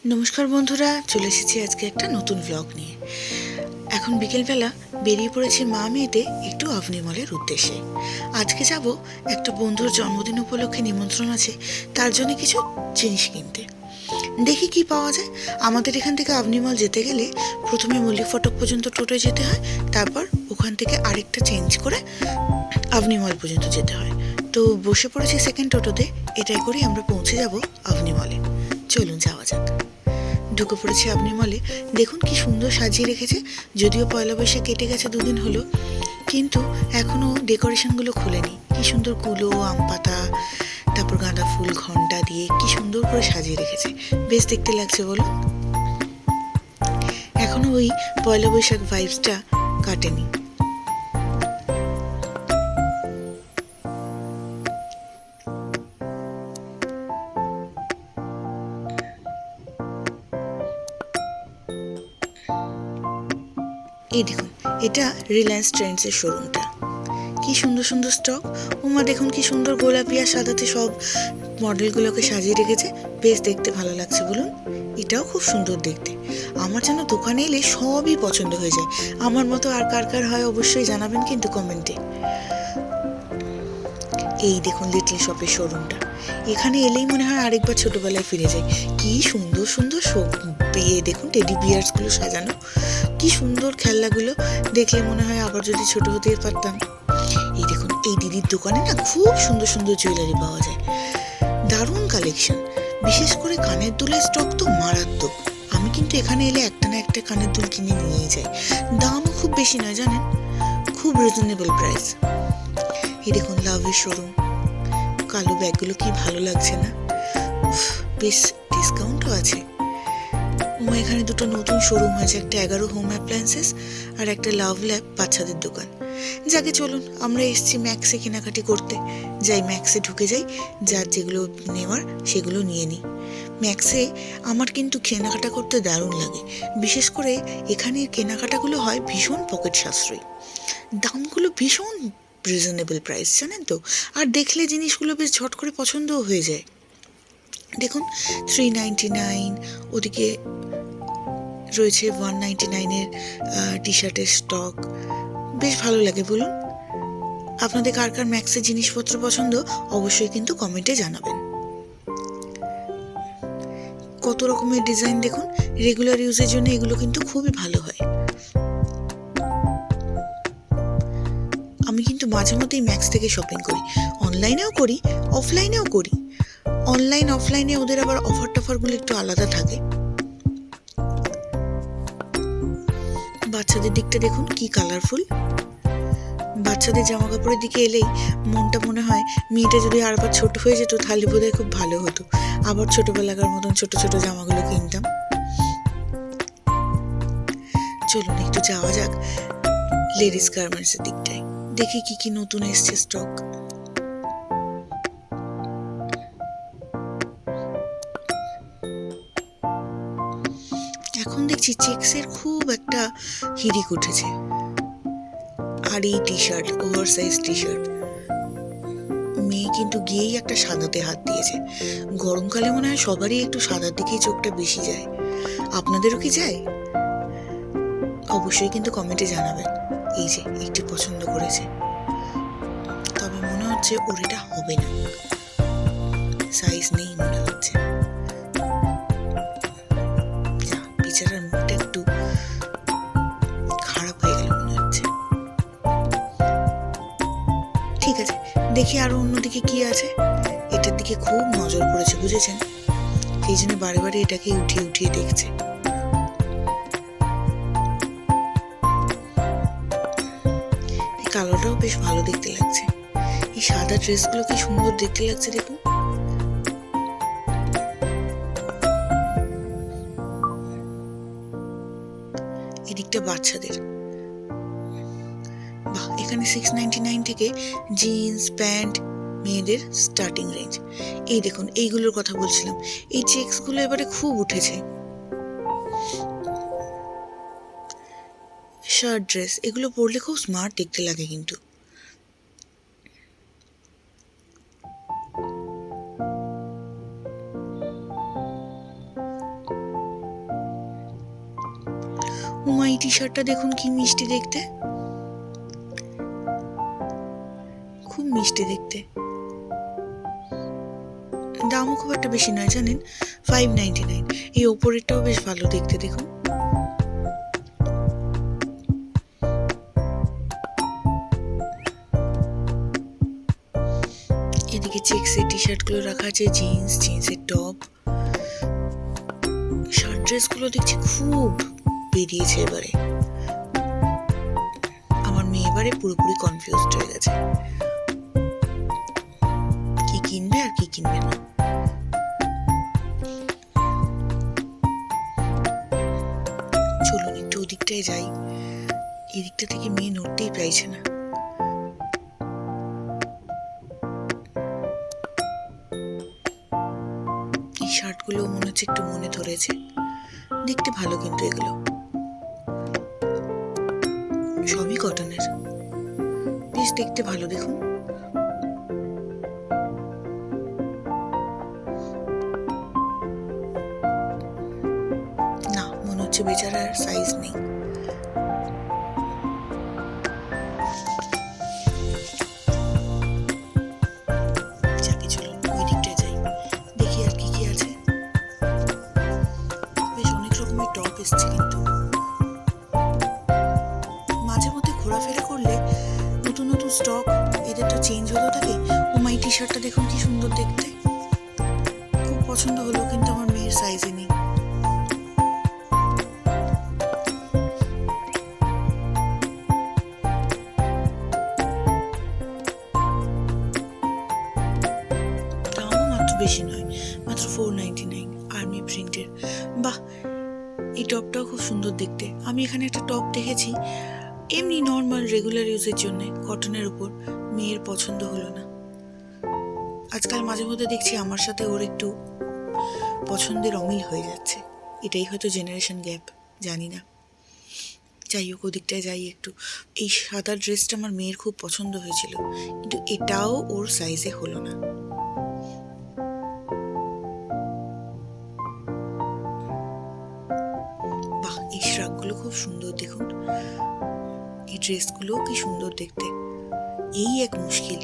নমস্কার বন্ধুরা, চলে এসেছি আজকে একটা নতুন ব্লগ নিয়ে। এখন বিকেলবেলা বেরিয়ে পড়েছি মা মেয়েতে একটু অভনি মলের উদ্দেশ্যে। আজকে যাব একটা বন্ধুর জন্মদিন উপলক্ষে নিমন্ত্রণ আছে, তার জন্য কিছু জিনিস কিনতে। দেখি কি পাওয়া যায়। আমাদের এখান থেকে অভনি মল যেতে গেলে প্রথমে মল্লিক ফটক পর্যন্ত টোটোয় যেতে হয়, তারপর ওখান থেকে আরেকটা চেঞ্জ করে অভনি মল পর্যন্ত যেতে হয়। তো বসে পড়েছি সেকেন্ড টোটোতে, এটাই করেই আমরা পৌঁছে যাব অভনি মলে। চলুন যাওয়া যাক। ঢুকে পড়েছি আপনি মলে। দেখুন কি সুন্দর সাজিয়ে রেখেছে। যদিও পয়লা বৈশাখ কেটে গেছে, দুদিন হলো, কিন্তু এখনো ডেকোরেশনগুলো খুলেনি। কি সুন্দর কুলো, আম পাতা, তারপর গাঁদা ফুল, ঘন্টা দিয়ে কি সুন্দর করে সাজিয়ে রেখেছে। বেশ দেখতে লাগছে বলুন। এখনো ওই পয়লা বৈশাখ ভাইবসটা কাটেনি। এই দেখুন, এটা রিলায়েন্স ট্রেন্ডসের শোরুমটা। কি সুন্দর সুন্দর স্টক। উমা দেখুন কি সুন্দর গোলাপি আর সাদাতে সব মডেলগুলোকে সাজিয়ে রেখেছে। বেশ দেখতে ভালো লাগছে বলুন। এটাও খুব সুন্দর দেখতে। আমার যেন দোকানে এলে সবই পছন্দ হয়ে যায়। আমার মতো আর কার কার হয় অবশ্যই জানাবেন কিন্তু কমেন্টে। এই দেখুন লিটল শপের শোরুমটা। এখানে এলেই মনে হয় আরেকবার ছোটবেলায় ফিরে যায়। কি সুন্দর সুন্দর দেখুন টেডি বিয়ার্সগুলো সাজানো। কি সুন্দর খেলনাগুলো। দেখলে মনে হয় আবার যদি ছোট হতে পারতাম। এই দেখুন, এই দিদির দোকানে না খুব সুন্দর সুন্দর জুয়েলারি পাওয়া যায়। দারুণ কালেকশন। বিশেষ করে কানের দুলের স্টক তো মারাত্মক। আমি কিন্তু এখানে এলে একটা না একটা কানের দুল কিনে নিয়েই যাই। দামও খুব বেশি নয় জানেন, খুব রিজনেবল প্রাইস। এই দেখুন লাভের শোরুম। কালো ব্যাগগুলো কি ভালো লাগছে না? বেশ ডিসকাউন্টও আছে। এখানে দুটো নতুন শোরুম হয়েছে, একটা 11 হোম অ্যাপ্লায়েন্সেস আর একটা লাভ ল্যাব বাচ্চাদের দোকান। যাকে চলুন, আমরা এসছি ম্যাক্সে কেনাকাটি করতে। যাই ম্যাক্সে ঢুকে যাই, যার যেগুলো নেওয়ার সেগুলো নিয়ে নিই। ম্যাক্সে আমার কিন্তু কেনাকাটা করতে দারুণ লাগে। বিশেষ করে এখানের কেনাকাটাগুলো হয় ভীষণ পকেট সাশ্রয়ী। দামগুলো ভীষণ রিজনেবল প্রাইস জানেন তো। আর দেখলে জিনিসগুলো বেশ ঝট করে পছন্দও হয়ে যায়। দেখুন 399, ওদিকে রয়েছে 199-এর টি শার্টের স্টক। বেশ ভালো লাগে বলুন। আপনাদের কার কার ম্যাক্সের জিনিসপত্র পছন্দ অবশ্যই কিন্তু কমেন্টে জানাবেন। কত রকমের ডিজাইন দেখুন। রেগুলার ইউজের জন্য এগুলো কিন্তু খুবই ভালো হয়। আমি কিন্তু মাঝে মধ্যেই ম্যাক্স থেকে শপিং করি। অনলাইনেও করি, অফলাইনেও করি। অনলাইন অফলাইনে ওদের আবার অফার টফারগুলো একটু আলাদা থাকে। বাচ্চাদের দিকটা দেখুন কি কালারফুল। বাচ্চাদের জামা কাপড়ের দিকে এলেই মনটা মনে হয় মেয়েটা যদি আরবার ছোট হয়ে যেত তাহলে বোধহয় খুব ভালো হতো। আবার ছোটবেলাকার মতন ছোট ছোট জামাগুলো কিনতাম। চলুন একটু যাওয়া যাক লেডিস গার্মেন্টসের দিকটায়। দেখি কি কি নতুন এসছে স্টক। এখন দেখছি চেক্সের খুব একটা হিড়িক উঠেছে। আর এই T shirt, over size T shirt. মেয়ে কিন্তু গিয়েই একটা সাদাতে হাত দিয়েছে। গরমকালে মনে হয় সবারই একটু সাদার দিকেই চোখটা বেশি যায়। আপনাদেরও কি যায়? অবশ্যই কিন্তু কমেন্টে জানাবেন। এই যে একটু পছন্দ করেছে, তবে মনে হচ্ছে ওর এটা হবে না, সাইজ নেই মনে হচ্ছে। বেচারার মুখটা একটু খারাপ হয়ে গেল মনে হচ্ছে। ঠিক আছে, দেখি আরো অন্যদিকে কি আছে। এটার দিকে খুব নজর পড়েছে বুঝেছেন, সেই জন্য বারে বারে এটাকে উঠিয়ে উঠিয়ে দেখছে। এই কালোটাও বেশ ভালো দেখতে লাগছে। এই সাদা ড্রেসগুলো কি সুন্দর দেখতে লাগছে দেখুন। এদিকটা বাচ্চাদের। বাহ, এখানে 699 থেকে জিন্স প্যান্ট মেয়েদের স্টার্টিং রেঞ্জ। এই দেখুন এইগুলোর কথা বলছিলাম। এই চেক্সগুলো এবারে খুব উঠেছে। শার্ট ড্রেস এগুলো পরলে খুব স্মার্ট দেখতে লাগে কিন্তু। উমা এই টি শার্টটা দেখুন কি মিষ্টি দেখতে, খুব মিষ্টি দেখতে। দামও খুব একটা বেশি নয় জানেন, 599। এই ওপরেরটাও বেশ ভালো দেখতে, দেখুন। এদিকে চেক্সের টি শার্ট গুলো রাখা আছে, জিন্সের টপ, শার্ট ড্রেস গুলো দেখছি খুব বেরিয়েছে এবারে। আমার মেয়ে এবারে পুরোপুরি কনফিউজড হয়ে গেছে, কি কিনবে আর কি কিনবে না। চলুন একটু ওদিকটায় যাই, এদিকটা থেকে মেয়ে নড়তেই চাইছে না। এই শার্ট গুলো মনে হচ্ছে একটু মনে ধরেছে, দেখতে ভালো কিন্তু এগুলো সবই কটনের, বেশ দেখতে ভালো দেখুন। না মনে হচ্ছে বেচারার সাইজ নেই। যাকে চলুন ওই দিকটায় যাই, দেখি আর কি কি আছে। বেশ অনেক রকমের টপ এসছে, কিন্তু মাঝে মধ্যে ঘোরাফেরা করলে নতুন নতুন স্টক এদের তো চেঞ্জ হতে থাকে। উমা এই টি শার্টটা দেখুন কি সুন্দর দেখতে, খুব পছন্দ হলো, কিন্তু আমার মেয়ের সাইজে নেই। দামও মাত্র বেশি নয়, মাত্র 499, আর্মি প্রিন্টের। বাহ, এই টপটাও খুব সুন্দর দেখতে। আমি এখানে একটা টপ দেখেছি এমনি নর্মাল রেগুলার ইউজের জন্য, কটনের উপর, মেয়ের পছন্দ হলো না। আজকাল মাঝে মধ্যে দেখছি আমার সাথে ওর একটু পছন্দের অমিল হয়ে যাচ্ছে, এটাই হয়তো জেনারেশন গ্যাপ, জানি না। যাই হোক ওদিকটায় যাই একটু। এই সাদা ড্রেসটা আমার মেয়ের খুব পছন্দ হয়েছিল, কিন্তু এটাও ওর সাইজে হলো না। বাহ, এই শ্রাগগুলো খুব সুন্দর দেখুন, এই ড্রেসগুলো কি সুন্দর দেখতে। এই এক মুশকিল,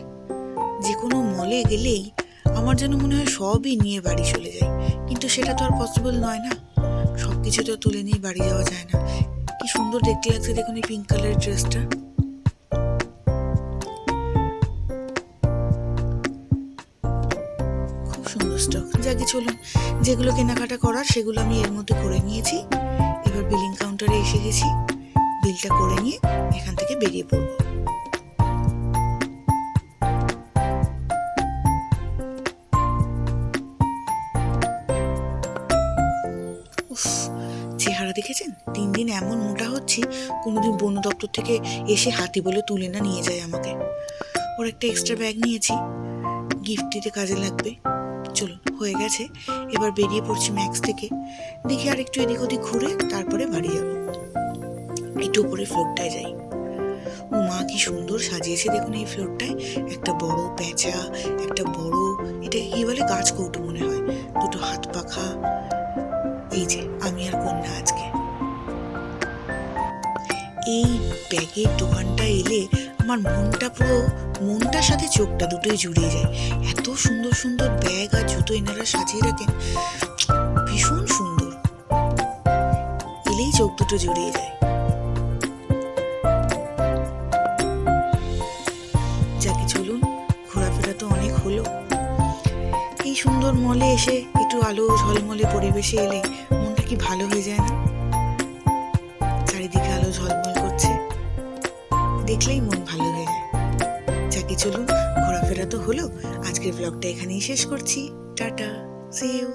যে কোনো মলে গেলেই আমার যেন মনে হয় সবই নিয়ে বাড়ি চলে যায়, কিন্তু সেটা তো আর পসিবল নয় না, সবকিছু তো তুলে নিয়ে বাড়ি যাওয়া যায় না। কি সুন্দর দেখতে লাগছে দেখুন এই পিঙ্ক কালারের ড্রেসটা, খুব সুন্দর স্টক। যাকে চলুন, যেগুলো কেনাকাটা করার সেগুলো আমি এর মধ্যে করে নিয়েছি। এবার বিলিং কাউন্টারে এসে গেছি, বিলটা করে নিয়ে এখান থেকে বেরিয়ে পড়ব। উফ, চেহারা দেখেছেন, দিন দিন এমন মোটা হচ্ছি, কোনোদিন বন দপ্তর থেকে এসে হাতি বলে তুলে না নিয়ে যায় আমাকে। ওর একটা এক্সট্রা ব্যাগ নিয়েছি, গিফট দিতে কাজে লাগবে। চলুন হয়ে গেছে, এবার বেরিয়ে পড়ছি ম্যাক্স থেকে। দেখি আর একটু এদিক ওদিক ঘুরে তারপরে বাড়ি যাব। একটু উপরে ফ্লোরটায় যাই। ও মা কি সুন্দর সাজিয়েছে দেখুন এই ফ্লোরটায়, একটা বড় প্যাঁচা, একটা বড়, এটা কি বলে, গাছ কৌটো মনে হয়, দুটো হাত পাখা। এই যে আমি আর কন্যা আজকে এই ব্যাগের দোকানটা এলে আমার মনটার সাথে চোখটা দুটোই জুড়িয়ে যায়। এত সুন্দর সুন্দর ব্যাগ আর জুতো এনারা সাজিয়ে রাখেন, ভীষণ সুন্দর, এলেই চোখ দুটো জুড়িয়ে যায়। যাকে চলুন, ঘোরাফেরা তো অনেক হলো, এই সুন্দর মলে এসে একটু আলো ঝলমলে পরিবেশে এলে মনটা কি ভালো হয়ে যায় না? চারিদিকে আলো ঝলমল করছে, দেখলেই মন ভালো হয়ে যায়। যাকে চলুন, ঘোরাফেরা তো হলো, আজকের ব্লগটা এখানেই শেষ করছি। টাটা, সি ইউ।